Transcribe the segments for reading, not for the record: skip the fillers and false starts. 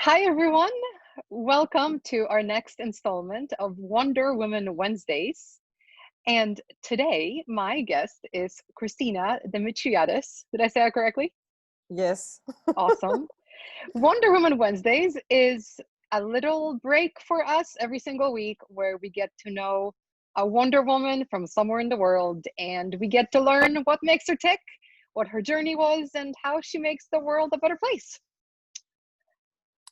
Hi, everyone. Welcome to our next installment of Wonder Woman Wednesdays. And today, my guest is Christina Demetriades. Did I say that correctly? Yes. Awesome. Wonder Woman Wednesdays is a little break for us every single week where we get to know a Wonder Woman from somewhere in the world and we get to learn what makes her tick, what her journey was, and how she makes the world a better place.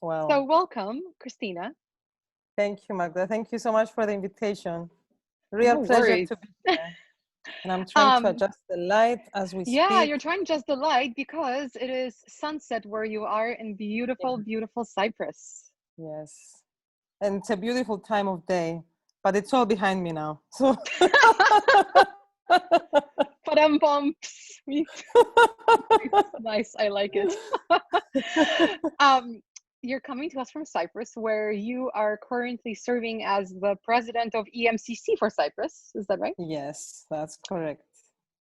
So, Well, welcome, Christina. thank you, Magda. Thank you so much for the invitation. Real No pleasure worries. to be here. And I'm trying to Um, adjust the light as we yeah, speak. you're trying to just the light because it is sunset where you are in beautiful, Yeah. beautiful Cyprus. Yes. And it's a beautiful time of day, but it's all behind me now. So Ba-dum-bumps. Nice, I like it. um, you're coming to us from Cyprus, where you are currently serving as the president of EMCC for Cyprus. Is that right? yes, that's correct.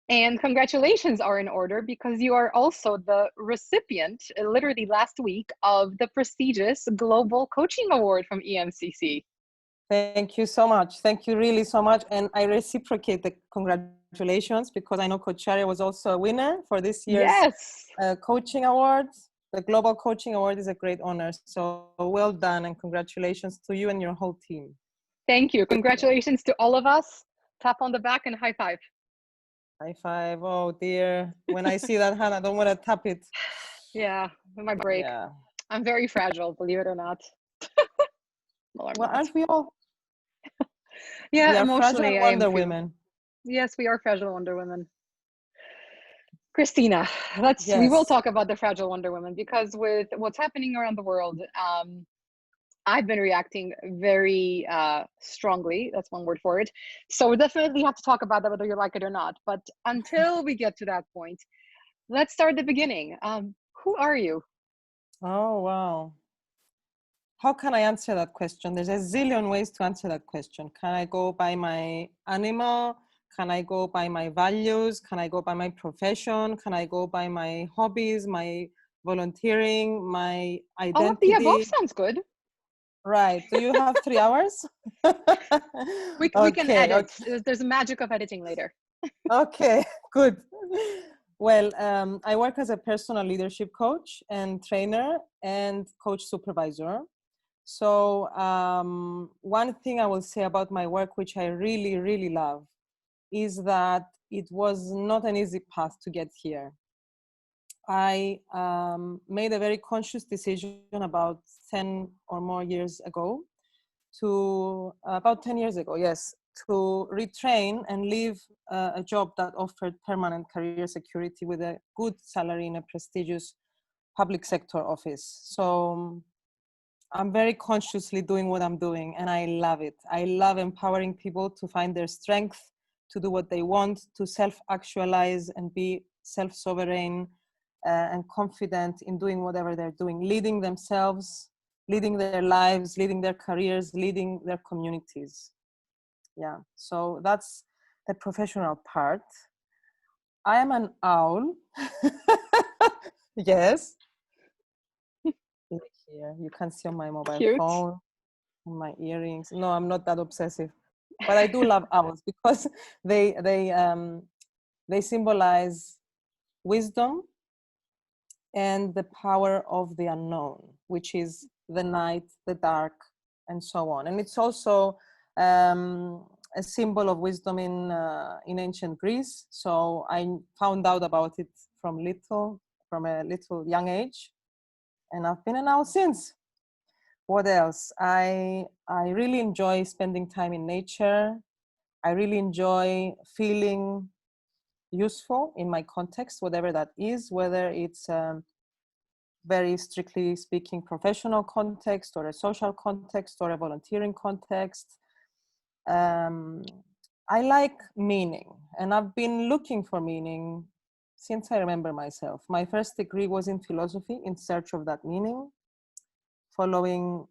And congratulations are in order because you are also the recipient, literally last week, of the prestigious Global Coaching Award from EMCC. Thank you so much. Thank you really so much. And I reciprocate the congratulations because I know Coach Sharia was also a winner for this year's Yes. coaching award. The Global Coaching Award is a great honor. So well done and congratulations to you and your whole team. Thank you. Congratulations to all of us. Tap on the back and high five. High five. Oh dear. When I see that hand, I don't want to tap it. Yeah, my break. Yeah. I'm very fragile, believe it or not. Well, I'm Well, not. aren't we all? We Yeah, are fragile emotionally, I am Wonder too. Women. Yes, we are fragile Wonder Women. Christina, we will Yes. talk about the fragile Wonder Woman because with what's happening around the world, I've been reacting very strongly. That's one word for it. So we definitely have to talk about that, whether you like it or not. But until we get to that point, let's start at the beginning. Who are you? Oh, wow. How can I answer that question? There's a zillion ways to answer that question. Can I go by my animal? Can I go by my values? Can I go by my profession? Can I go by my hobbies, my volunteering, my All of the above identity? sounds good. Right. Do you have 3 hours? We can Okay. edit. Okay. There's a magic of editing later. Okay. Good. Well, I work as a personal leadership coach and trainer and coach supervisor. So one thing I will say about my work, which I really, really love, is that it was not an easy path to get here. I made a very conscious decision about 10 or more years ago about 10 years ago, yes, to retrain and leave a job that offered permanent career security with a good salary in a prestigious public sector office. So I'm very consciously doing what I'm doing and I love it. I love empowering people to find their strength, to do what they want, to self-actualize and be self-sovereign and confident in doing whatever they're doing, leading themselves, leading their lives, leading their careers, leading their communities. Yeah, so that's the professional part. I am an owl. Yes. Look here, you can see on my mobile Cute. phone, on my earrings. No, I'm not that obsessive, but I do love owls because they they um, they symbolize wisdom and the power of the unknown, which is the night, the dark, and so on. And it's also a symbol of wisdom in ancient Greece. So I found out about it from a little young age, and I've been an owl since. What else? I really enjoy spending time in nature. I really enjoy feeling useful in my context, whatever that is, whether it's very strictly speaking professional context or a social context or a volunteering context. Um, I like meaning, and I've been looking for meaning since I remember myself. My first degree was in philosophy, in search of that meaning, following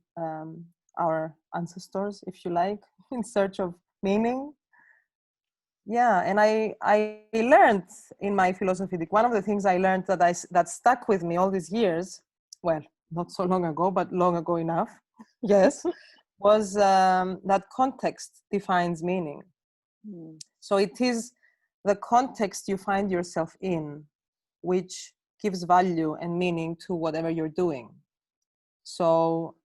our ancestors, if you like, in search of meaning. Yeah, and I learned in my philosophy, one of the things I learned that stuck with me all these years, well, not so long ago, but long ago enough, yes, was that context defines meaning. Mm. So it is the context you find yourself in which gives value and meaning to whatever you're doing. So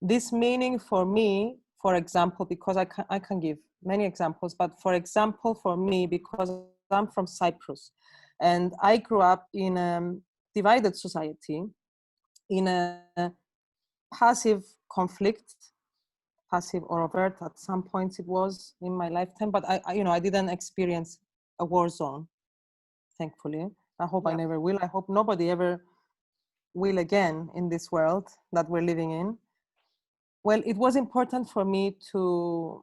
this meaning for me, for example, because I can give many examples, but for example, for me, because I'm from Cyprus and I grew up in a divided society, in a passive conflict, passive or overt at some points it was in my lifetime, but I didn't experience a war zone, thankfully. I hope I never will. I hope nobody ever will again in this world that we're living in. Well, it was important for me to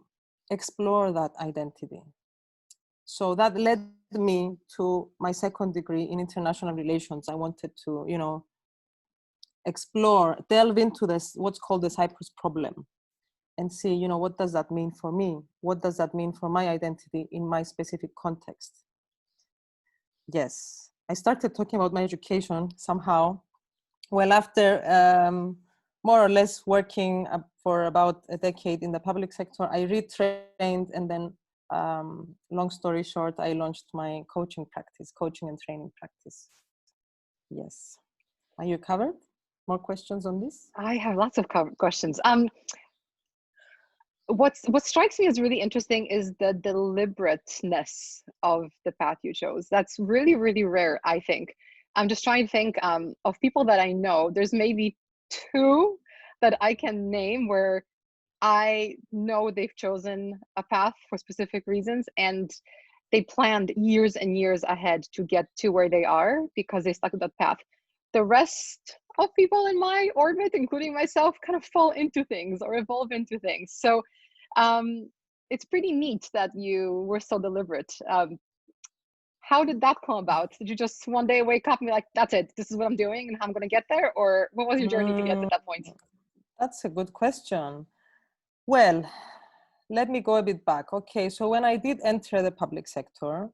explore that identity. So that led me to my second degree in international relations. I wanted to, explore, delve into this, what's called the Cyprus problem, and see, what does that mean for me? What does that mean for my identity in my specific context? Yes, I started talking about my education somehow. Well, after more or less working for about a decade in the public sector, I retrained, and then, long story short, I launched my coaching and training practice. Yes. Are you covered? More questions on this? I have lots of questions. What strikes me as really interesting is the deliberateness of the path you chose. That's really, really rare, I think. I'm just trying to think of people that I know. There's maybe two that I can name where I know they've chosen a path for specific reasons, and they planned years and years ahead to get to where they are because they stuck with that path. The rest of people in my orbit, including myself, kind of fall into things or evolve into things. So it's pretty neat that you were so deliberate. How did that come about? Did you just one day wake up and be like, that's it, this is what I'm doing and I'm going to get there? Or what was your journey to get to that point? That's a good question. Well, let me go a bit back. Okay, so when I did enter the public sector,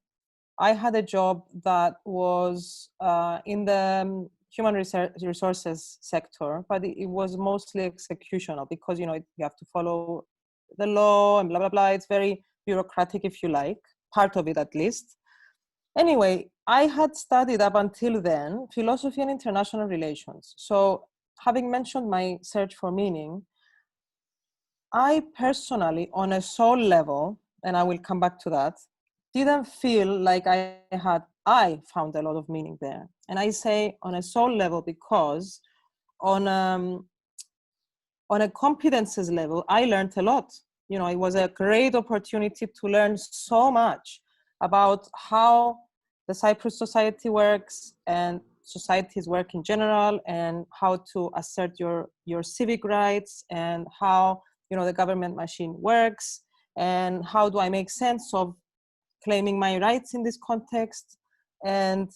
I had a job that was in the human resources sector, but it was mostly executional because, you have to follow the law and blah, blah, blah. It's very bureaucratic, if you like, part of it at least. Anyway, I had studied up until then philosophy and international relations. So having mentioned my search for meaning, I personally, on a soul level, and I will come back to that, didn't feel like I found a lot of meaning there. And I say on a soul level because on a competences level, I learned a lot. It was a great opportunity to learn so much about how the Cyprus society works and societies work in general, and how to assert your civic rights, and how the government machine works, and how do I make sense of claiming my rights in this context, and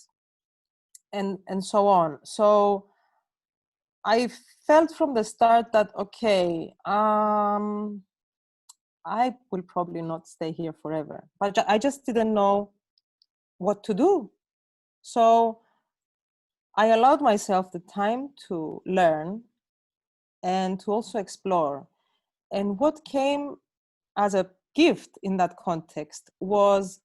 so on. So I felt from the start that, okay, I will probably not stay here forever, but I just didn't know what to do. So I allowed myself the time to learn and to also explore. And what came as a gift in that context was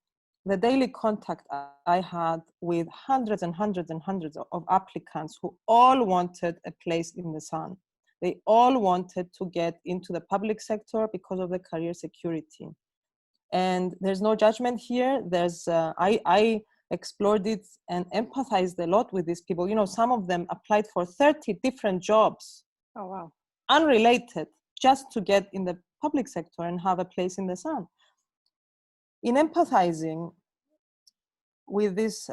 the daily contact I had with hundreds and hundreds and hundreds of applicants who all wanted a place in the sun. They all wanted to get into the public sector because of the career security. And there's no judgment here. I explored it and empathized a lot with these people. Some of them applied for 30 different jobs. Oh, wow. Unrelated, just to get in the public sector and have a place in the sun. In empathizing with these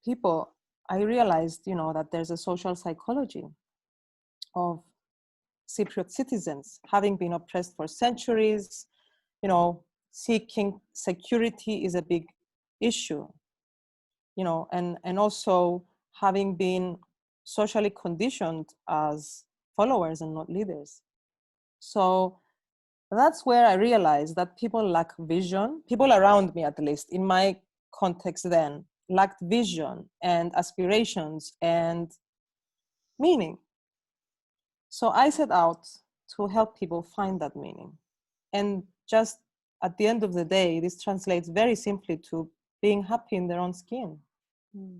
people, I realized, that there's a social psychology of Cypriot citizens having been oppressed for centuries. Seeking security is a big issue, and also having been socially conditioned as followers and not leaders. So that's where I realized that people lack vision. People around me, at least in my context then, lacked vision and aspirations and meaning. So I set out to help people find that meaning. And just at the end of the day, this translates very simply to being happy in their own skin. Mm.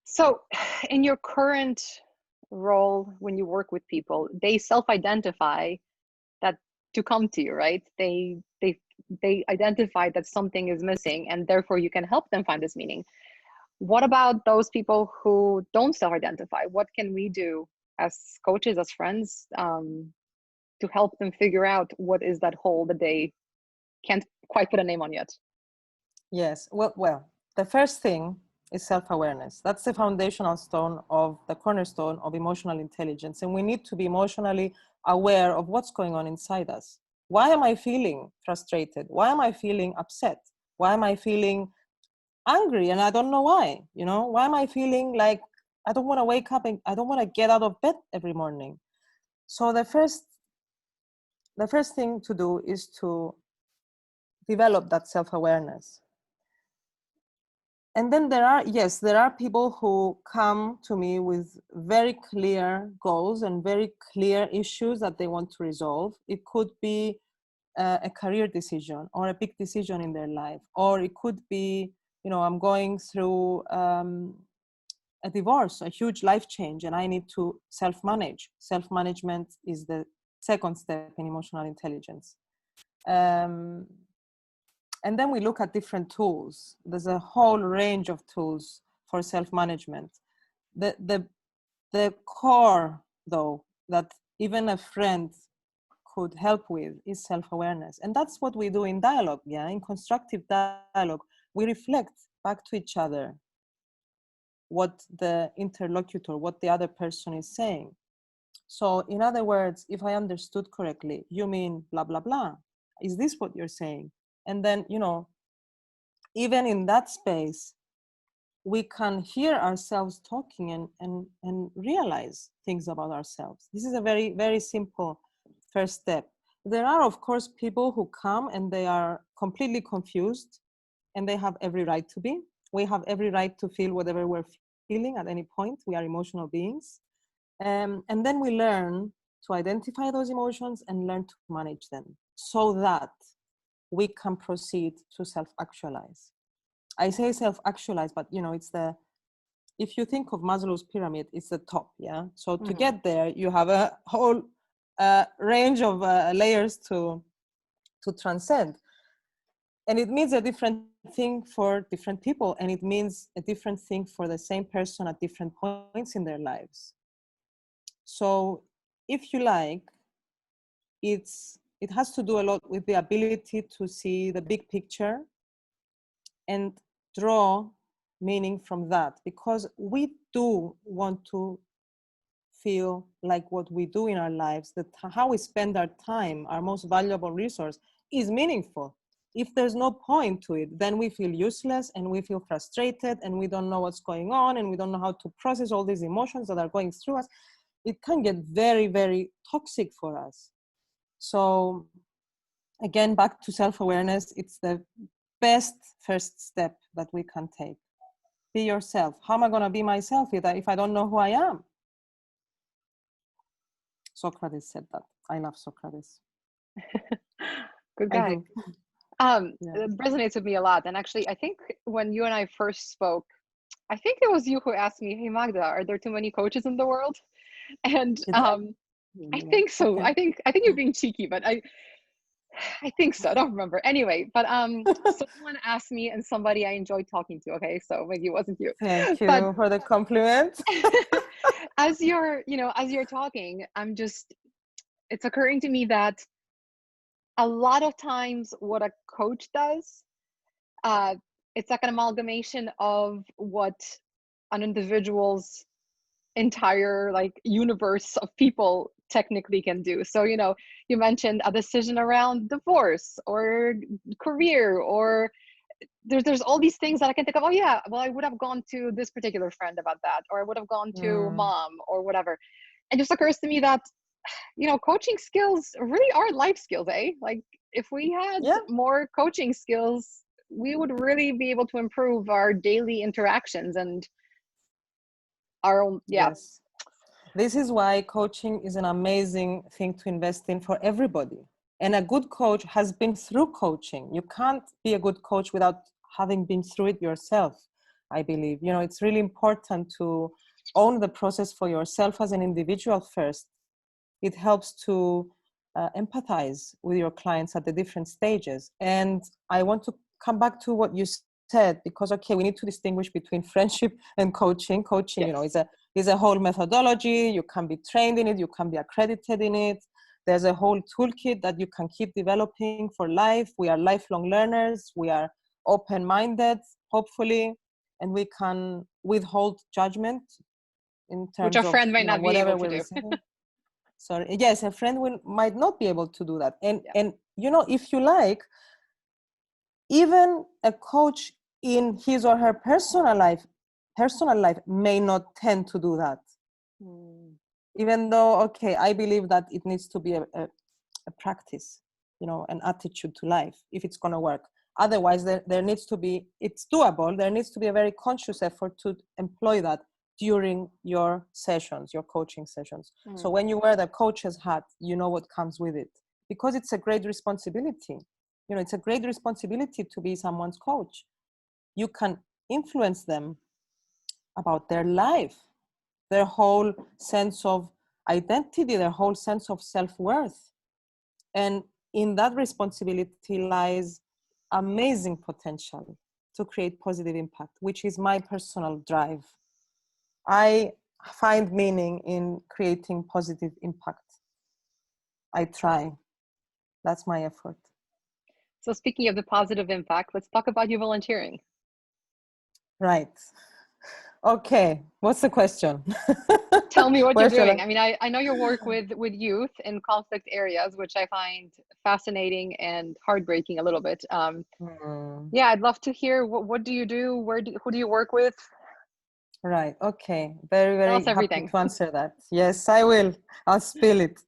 So in your current role, when you work with people, they self-identify that to come to you, right? They identify that something is missing, and therefore you can help them find this meaning. What about those people who don't self-identify? What can we do as coaches, as friends, to help them figure out what is that hole that they can't quite put a name on yet? Yes, well, the first thing is self-awareness. That's the foundational stone of the cornerstone of emotional intelligence. And we need to be emotionally aware of what's going on inside us. Why am I feeling frustrated? Why am I feeling upset? Why am I feeling angry? And I don't know why, why am I feeling like I don't want to wake up and I don't want to get out of bed every morning? So the first thing to do is to develop that self-awareness. And then there are people who come to me with very clear goals and very clear issues that they want to resolve. It could be a career decision or a big decision in their life, or it could be, I'm going through a divorce, a huge life change, and I need to self-manage. Self-management is the second step in emotional intelligence. And then we look at different tools. There's a whole range of tools for self-management. The core, though, that even a friend could help with is self-awareness. And that's what we do in dialogue, in constructive dialogue. We reflect back to each other what the interlocutor, what the other person is saying. So in other words, if I understood correctly, you mean blah, blah, blah. Is this what you're saying? And then, even in that space, we can hear ourselves talking and realize things about ourselves. This is a very, very simple first step. There are, of course, people who come and they are completely confused, and they have every right to be. We have every right to feel whatever we're feeling at any point. We are emotional beings. And then we learn to identify those emotions and learn to manage them so that we can proceed to self-actualize. I say self-actualize, but if you think of Maslow's pyramid, it's the top, So to get there, you have a whole range of layers to transcend. And it means a different thing for different people, and it means a different thing for the same person at different points in their lives. So if you like, it has to do a lot with the ability to see the big picture and draw meaning from that, because we do want to feel like what we do in our lives, that how we spend our time, our most valuable resource, is meaningful. If there's no point to it, then we feel useless and we feel frustrated and we don't know what's going on and we don't know how to process all these emotions that are going through us. It can get very, very toxic for us. So again, back to self-awareness, it's the best first step that we can take. Be yourself. How am I going to be myself if I don't know who I am? Socrates said that. I love Socrates. Good guy. It resonates with me a lot. And actually, I think when you and I first spoke, I think it was you who asked me, "Hey Magda, are there too many coaches in the world?" And I think so. Okay. I think you're being cheeky, but I think so. I don't remember. Anyway, but someone asked me, and somebody I enjoyed talking to. Okay, so maybe it wasn't you. Thank you for the compliment. As you're talking, it's occurring to me that a lot of times what a coach does, it's like an amalgamation of what an individual's entire universe of people technically can do. So you mentioned a decision around divorce or career, or there's all these things that I can think of. Oh yeah, well, I would have gone to this particular friend about that, or I would have gone to mom or whatever. It just occurs to me that coaching skills really are life skills, eh? Like if we had more coaching skills, we would really be able to improve our daily interactions and our own, yeah. Yes. This is why coaching is an amazing thing to invest in for everybody. And a good coach has been through coaching. You can't be a good coach without having been through it yourself, I believe. You know, it's really important to own the process for yourself as an individual first. It helps to empathize with your clients at the different stages. And I want to come back to what you said, because, okay, we need to distinguish between friendship and coaching. Coaching, Yes. you know, is a whole methodology. You can be trained in it. You can be accredited in it. There's a whole toolkit that you can keep developing for life. We are lifelong learners. We are open-minded, hopefully, and we can withhold judgment in Which terms a of, friend might you know, not be able whatever to we're do. receiving. Sorry, yes, a friend might not be able to do that. Yeah. And you know, if you like, even a coach in his or her personal life may not tend to do that. Even though, okay, I believe that it needs to be a practice, you know, an attitude to life, if it's going to work. Otherwise, there needs to be, it's doable, there needs to be a very conscious effort to employ that during your sessions, your coaching sessions. So when you wear the coach's hat, you know what comes with it, because it's a great responsibility. You know, it's a great responsibility to be someone's coach. You can influence them about their life, their whole sense of identity, their whole sense of self-worth. And in that responsibility lies amazing potential to create positive impact, which is my personal drive. I find meaning in creating positive impact. I try. That's my effort. So speaking of the positive impact, let's talk about you volunteering. Right. Okay. What's the question? Tell me what you're Where shall doing. I? I mean, I know your work with youth in conflict areas, which I find fascinating and heartbreaking a little bit. Yeah, I'd love to hear what do you do? Who do you work with? Right. Okay. Very, Tell us very happy everything. to answer that. Yes, I will. I'll spill it.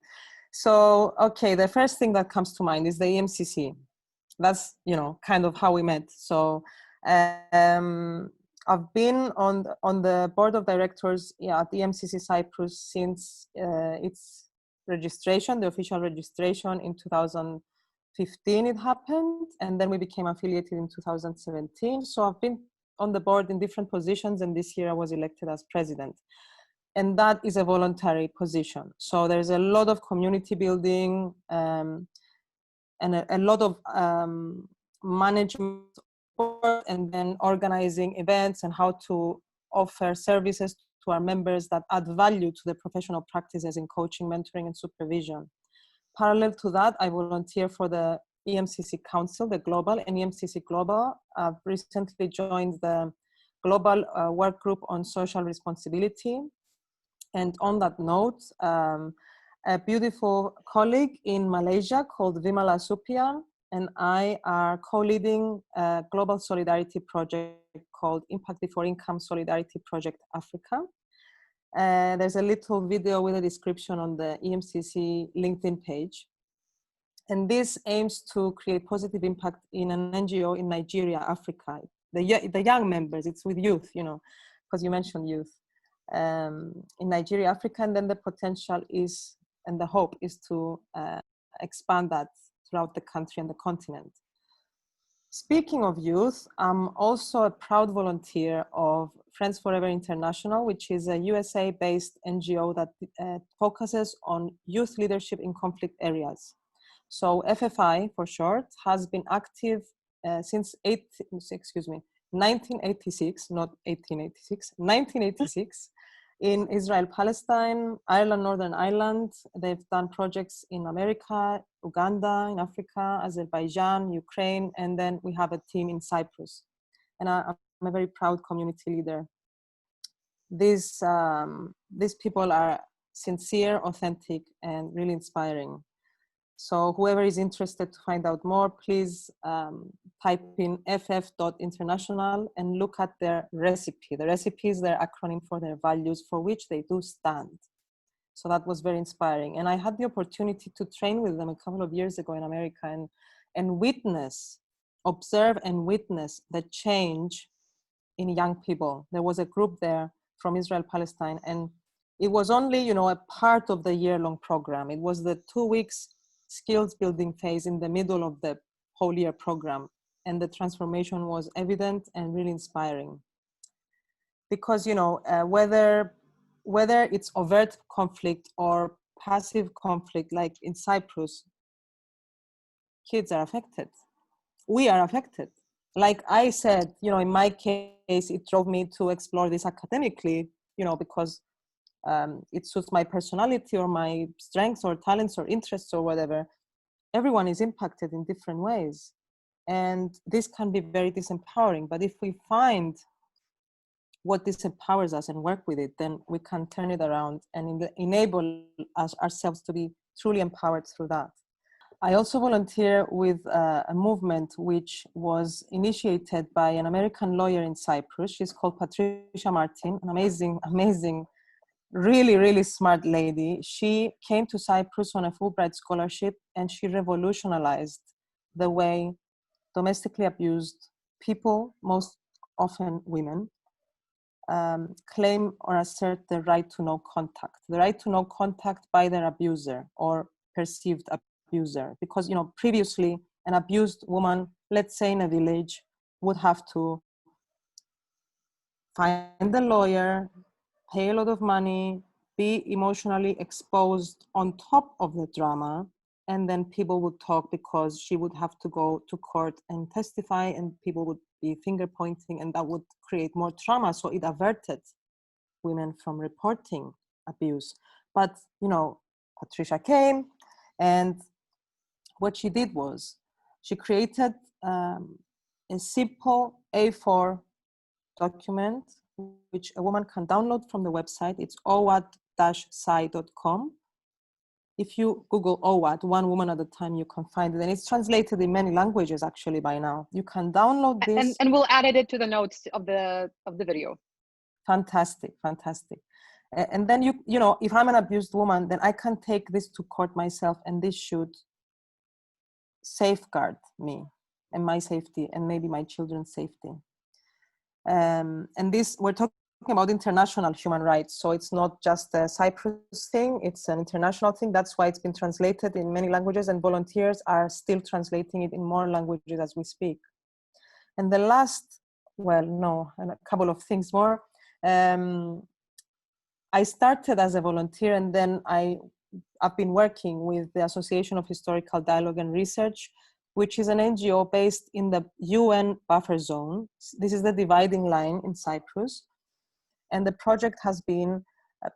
So, okay, the first thing that comes to mind is the EMCC. That's, you know, kind of how we met. So, I've been on the board of directors, yeah, at the EMCC Cyprus since its registration, the official registration in 2015 it happened, and then we became affiliated in 2017. So I've been on the board in different positions, and this year I was elected as president. And that is a voluntary position. So there's a lot of community building and a lot of management and then organizing events and how to offer services to our members that add value to their professional practices in coaching, mentoring, and supervision. Parallel to that, I volunteer for the EMCC Council, the Global, and EMCC Global. I've recently joined the Global Work Group on Social Responsibility. And on that note, a beautiful colleague in Malaysia called Vimala Supian and I are co-leading a global solidarity project called Impact Before Income Solidarity Project Africa. There's a little video with a description on the EMCC LinkedIn page. And this aims to create positive impact in an NGO in Nigeria, Africa. The young members, it's with youth, you know, because you mentioned youth. In Nigeria, Africa, and then the potential is, and the hope is to expand that throughout the country and the continent. Speaking of youth, I'm also a proud volunteer of Friends Forever International, which is a USA-based NGO that focuses on youth leadership in conflict areas. So FFI, for short, has been active since 1986, not 1886, 1986, in Israel, Palestine, Ireland, Northern Ireland. They've done projects in America, Uganda, in Africa, Azerbaijan, Ukraine, and then we have a team in Cyprus. And I'm a very proud community leader. These people are sincere, authentic, and really inspiring. So whoever is interested to find out more, please type in ff.international and look at their recipe. The recipe is their acronym for their values for which they do stand. So that was very inspiring. And I had the opportunity to train with them a couple of years ago in America and observe and witness the change in young people. There was a group there from Israel Palestine, and it was only, you know, a part of the year-long program. It was the 2 weeks skills building phase in the middle of the whole year program, and the transformation was evident and really inspiring. Because, you know, whether it's overt conflict or passive conflict, like in Cyprus, kids are affected. We are affected. Like I said, you know, in my case, it drove me to explore this academically, you know, because it suits my personality or my strengths or talents or interests or whatever. Everyone is impacted in different ways. And this can be very disempowering. But if we find what disempowers us and work with it, then we can turn it around and enable us ourselves to be truly empowered through that. I also volunteer with a movement which was initiated by an American lawyer in Cyprus. She's called Patricia Martin, an amazing, really, really smart lady. She came to Cyprus on a Fulbright scholarship, and she revolutionized the way domestically abused people, most often women, claim or assert the right to no contact, the right to no contact by their abuser or perceived abuser. Because, you know, previously an abused woman, let's say in a village, would have to find a lawyer, pay a lot of money, be emotionally exposed on top of the drama, and then people would talk because she would have to go to court and testify, and people would be finger pointing, and that would create more trauma. So it averted women from reporting abuse. But, you know, Patricia came, and what she did was she created a simple A4 document which a woman can download from the website. It's owad-sci.com. If you Google OWAD, one woman at a time, you can find it. And it's translated in many languages actually by now. You can download this. And we'll add it to the notes of the video. Fantastic. And then you know, if I'm an abused woman, then I can take this to court myself, and this should safeguard me and my safety and maybe my children's safety. And this, we're talking about international human rights. So it's not just a Cyprus thing, it's an international thing. That's why it's been translated in many languages, and volunteers are still translating it in more languages as we speak. And the last, and a couple of things more. I started as a volunteer, and then I've been working with the Association of Historical Dialogue and Research, which is an NGO based in the UN buffer zone. This is the dividing line in Cyprus. And the project has been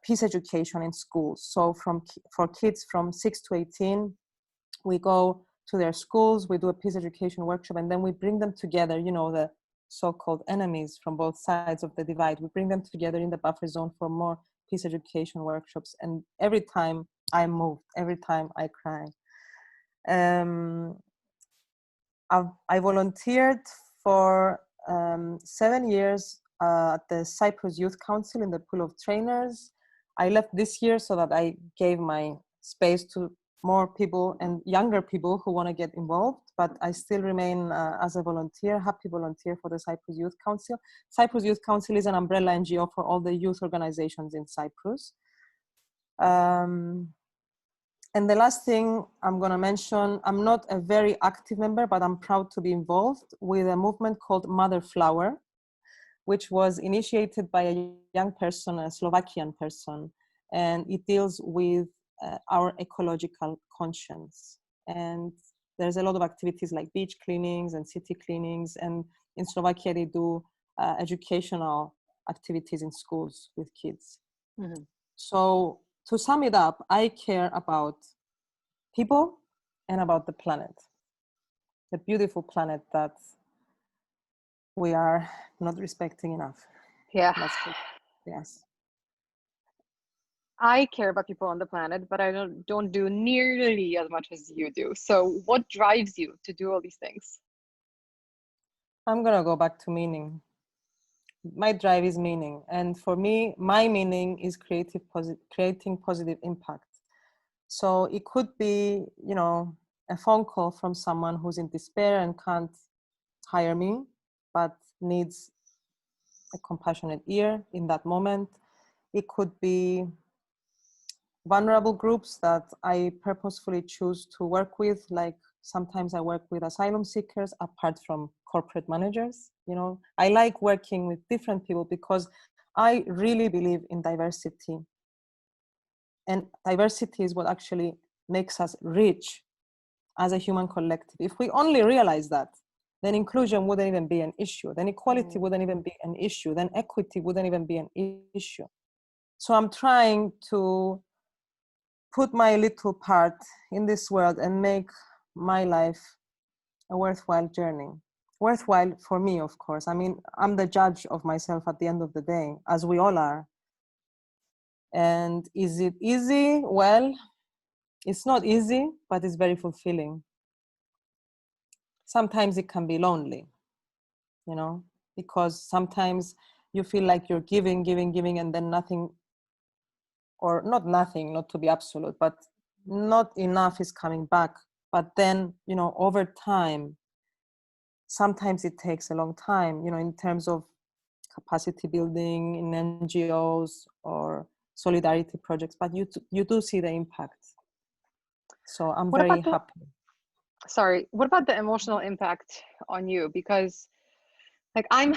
peace education in schools. So for kids from 6 to 18, we go to their schools, we do a peace education workshop, and then we bring them together, you know, the so-called enemies from both sides of the divide. We bring them together in the buffer zone for more peace education workshops. And every time I'm moved, every time I cry. I volunteered for 7 years at the Cyprus Youth Council in the pool of trainers. I left this year so that I gave my space to more people and younger people who want to get involved, but I still remain as a volunteer, happy volunteer for the Cyprus Youth Council. Cyprus Youth Council is an umbrella NGO for all the youth organizations in Cyprus. And the last thing I'm going to mention, I'm not a very active member, but I'm proud to be involved with a movement called Mother Flower, which was initiated by a young person, a Slovakian person, and it deals with our ecological conscience. And there's a lot of activities like beach cleanings and city cleanings, and in Slovakia they do educational activities in schools with kids. Mm-hmm. So to sum it up, I care about people and about the planet, the beautiful planet that we are not respecting enough. Yeah. Yes. I care about people on the planet, but I don't do nearly as much as you do. So what drives you to do all these things? I'm going to go back to meaning. My drive is meaning. And for me, my meaning is creating positive impact. So it could be, you know, a phone call from someone who's in despair and can't hire me, but needs a compassionate ear in that moment. It could be vulnerable groups that I purposefully choose to work with. Like sometimes I work with asylum seekers apart from corporate managers. You know, I like working with different people because I really believe in diversity. And diversity is what actually makes us rich as a human collective. If we only realize that, then inclusion wouldn't even be an issue. Then equality wouldn't even be an issue. Then equity wouldn't even be an issue. So I'm trying to put my little part in this world and make my life a worthwhile journey. Worthwhile for me, of course. I mean, I'm the judge of myself at the end of the day, as we all are. And is it easy? Well, it's not easy, but it's very fulfilling. Sometimes it can be lonely, you know, because sometimes you feel like you're giving, and then nothing, or not nothing, not to be absolute, but not enough is coming back. But then, you know, over time, sometimes it takes a long time, you know, in terms of capacity building in NGOs or solidarity projects, but you do see the impact. So I'm very happy. What about the emotional impact on you? Because like I'm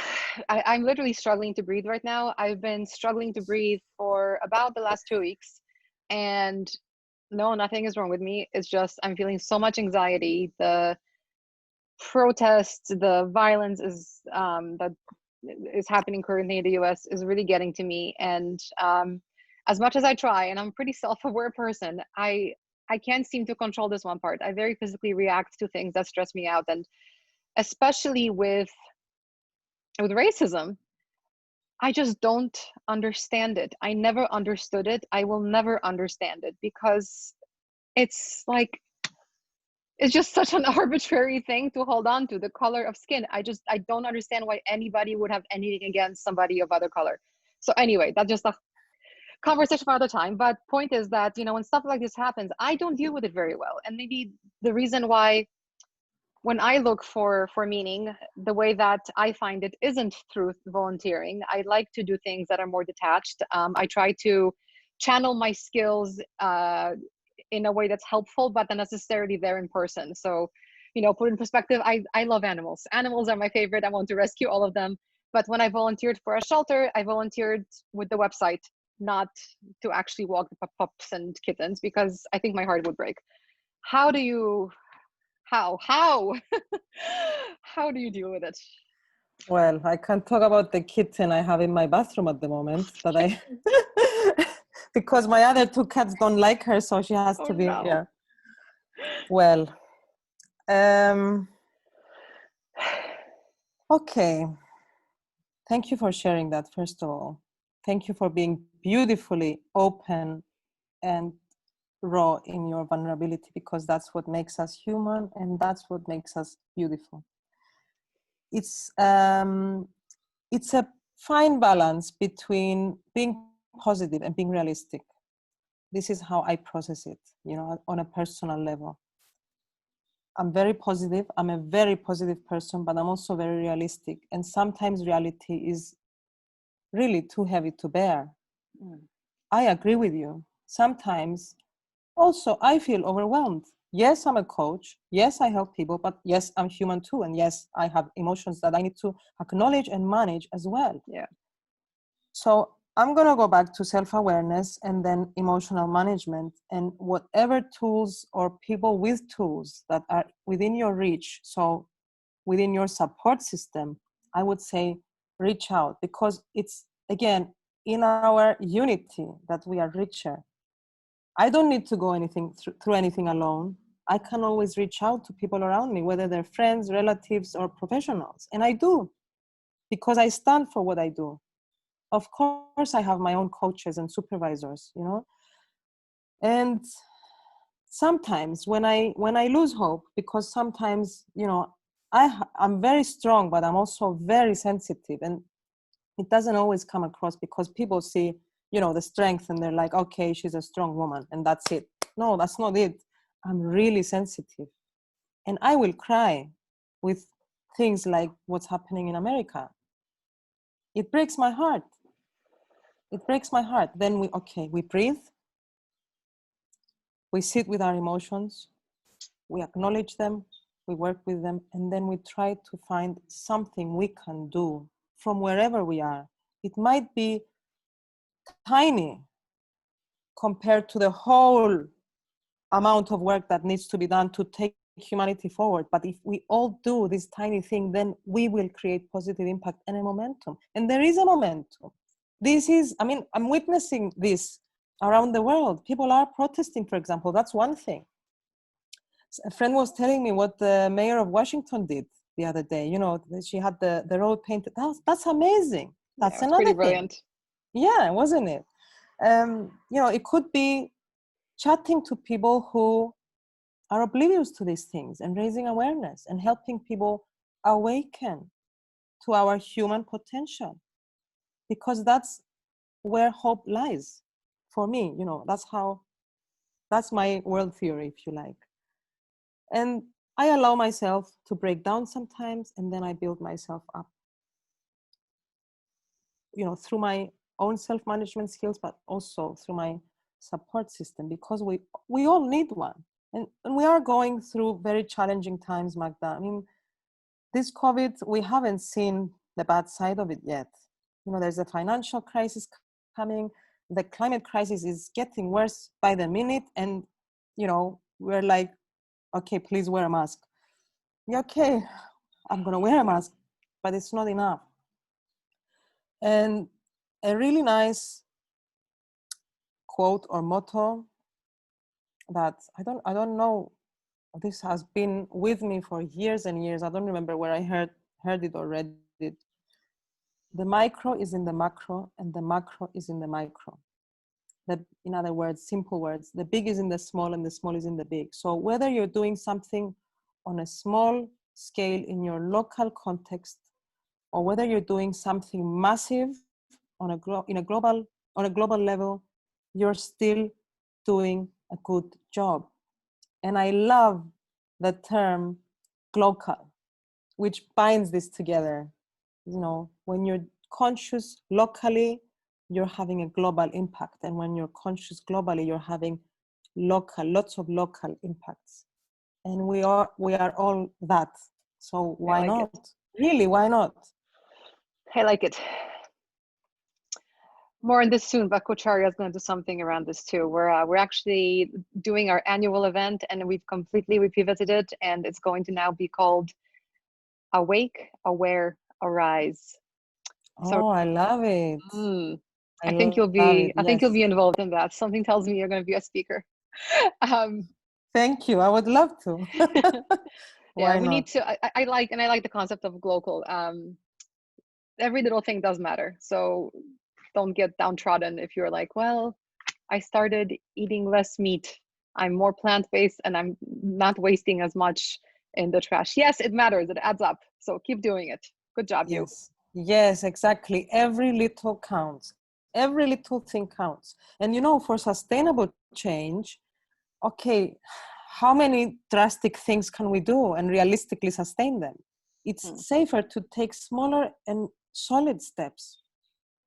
literally struggling to breathe right now. I've been struggling to breathe for about the last 2 weeks, and no, nothing is wrong with me. It's just I'm feeling so much anxiety. The protests, the violence is that is happening currently in the US is really getting to me. And as much as I try, and I'm a pretty self-aware person, I can't seem to control this one part. I very physically react to things that stress me out, and especially with racism, I just don't understand it. I never understood it. I will never understand it because it's like it's just such an arbitrary thing to hold on to, the color of skin. I don't understand why anybody would have anything against somebody of other color. So anyway, that's just a conversation for another time. But point is that, you know, when stuff like this happens, I don't deal with it very well. And maybe the reason why when I look for meaning, the way that I find it isn't through volunteering. I like to do things that are more detached. I try to channel my skills in a way that's helpful, but not necessarily there in person. So, you know, put in perspective, I love animals. Animals are my favorite. I want to rescue all of them. But when I volunteered for a shelter, I volunteered with the website, not to actually walk the pups and kittens, because I think my heart would break. How do you how how do you deal with it? Well, I can't talk about the kitten I have in my bathroom at the moment, but I because my other two cats don't like her, so she has to be. No. Yeah. Well, okay. Thank you for sharing that, first of all. Thank you for being beautifully open and raw in your vulnerability, because that's what makes us human and that's what makes us beautiful. It's a fine balance between being positive and being realistic. This is how I process it, you know, on a personal level. I'm very positive. I'm a very positive person, but I'm also very realistic. And sometimes reality is really too heavy to bear. I agree with you. Sometimes also I feel overwhelmed. Yes, I'm a coach. Yes, I help people, but yes, I'm human too. And yes, I have emotions that I need to acknowledge and manage as well. Yeah. So I'm going to go back to self-awareness and then emotional management, and whatever tools or people with tools that are within your reach. So within your support system, I would say reach out, because it's, again, in our unity that we are richer. I don't need to go through anything alone. I can always reach out to people around me, whether they're friends, relatives, or professionals. And I do, because I stand for what I do. Of course, I have my own coaches and supervisors, you know. And sometimes when I lose hope, because sometimes, you know, I'm very strong, but I'm also very sensitive, and it doesn't always come across, because people see, you know, the strength and they're like, okay, she's a strong woman and that's it. No, that's not it. I'm really sensitive, and I will cry with things like what's happening in America. It breaks my heart. It breaks my heart. Then we breathe. We sit with our emotions. We acknowledge them. We work with them. And then we try to find something we can do from wherever we are. It might be tiny compared to the whole amount of work that needs to be done to take humanity forward. But if we all do this tiny thing, then we will create positive impact and a momentum. And there is a momentum. I'm witnessing this around the world. People are protesting, for example. That's one thing. A friend was telling me what the mayor of Washington did the other day. She had the road painted. That's amazing. That's it's pretty another brilliant. thing. Yeah, wasn't it? It could be chatting to people who are oblivious to these things and raising awareness and helping people awaken to our human potential, because that's where hope lies for me. That's my world theory, if you like. And I allow myself to break down sometimes, and then I build myself up, through my own self-management skills, but also through my support system, because we all need one. And we are going through very challenging times, Magda. I mean, this COVID, we haven't seen the bad side of it yet. There's a financial crisis coming. The climate crisis is getting worse by the minute. And, we're like, okay, please wear a mask. Yeah, okay, I'm going to wear a mask, but it's not enough. And a really nice quote or motto that I don't know, this has been with me for years and years. I don't remember where I heard it or read it. The micro is in the macro, and the macro is in the micro. In other words, simple words, the big is in the small, and the small is in the big. So whether you're doing something on a small scale in your local context, or whether you're doing something massive on a global level, you're still doing a good job. And I love the term glocal, which binds this together. When you're conscious locally, you're having a global impact. And when you're conscious globally, you're having lots of local impacts. And we are all that. So why not? Really, why not? I like it. More on this soon, but Kocharya is going to do something around this too. We're actually doing our annual event, and we've completely repivoted it, and it's going to now be called Awake, Aware, Arise. So, I love it. I think you'll be involved in that. Something tells me you're going to be a speaker. Thank you. I would love to. Yeah, we need to. I like the concept of global. Every little thing does matter. So don't get downtrodden if you're like, well, I started eating less meat. I'm more plant-based, and I'm not wasting as much in the trash. Yes, it matters. It adds up. So keep doing it. Good job, you. Yes, exactly. Every little counts. Every little thing counts. And for sustainable change, okay, how many drastic things can we do and realistically sustain them? It's safer to take smaller and solid steps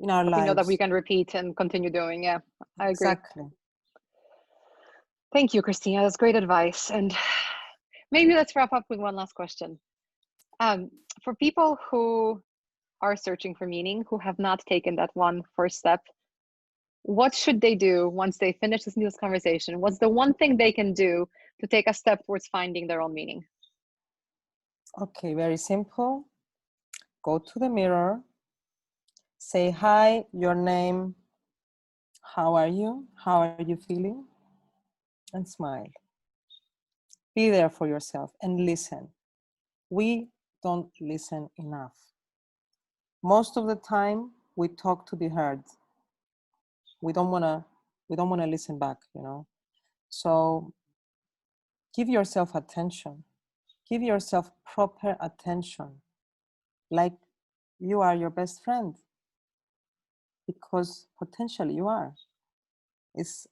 in our lives. We know that we can repeat and continue doing. Yeah, I agree. Exactly. Thank you, Christina. That's great advice. And maybe let's wrap up with one last question. For people who are searching for meaning, who have not taken that one first step, what should they do once they finish this news conversation? What's the one thing they can do to take a step towards finding their own meaning? Okay, very simple. Go to the mirror, say hi, your name, how are you feeling, and smile. Be there for yourself and listen. We don't listen enough. Most of the time, we talk to be heard. We don't want to listen back, So give yourself attention. Give yourself proper attention, like you are your best friend, because potentially you are.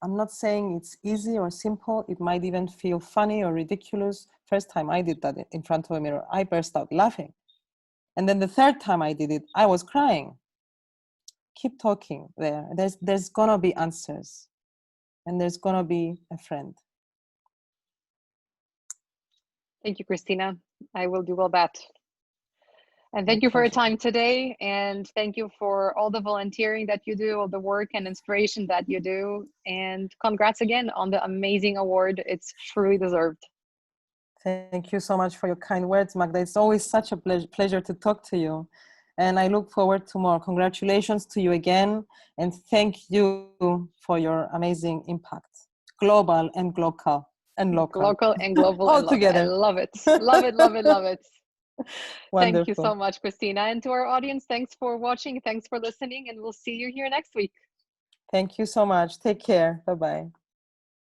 I'm not saying it's easy or simple. It might even feel funny or ridiculous. First time I did that in front of a mirror, I burst out laughing. And then the third time I did it, I was crying. keep talking there. There's gonna be answers, and there's gonna be a friend. Thank you, Christina. I will do all that. And My thank you for your pleasure. time today. And thank you for all the volunteering that you do, all the work and inspiration that you do. And congrats again on the amazing award. It's truly deserved. Thank you so much for your kind words, Magda. It's always such a pleasure to talk to you. And I look forward to more. Congratulations to you again. And thank you for your amazing impact, global and local and local. Local and global All and local. I together. love it. Love it, love it, love it. Thank you so Wonderful. much, Christina. And to our audience, thanks for watching. Thanks for listening. And we'll see you here next week. Thank you so much. Take care. Bye-bye.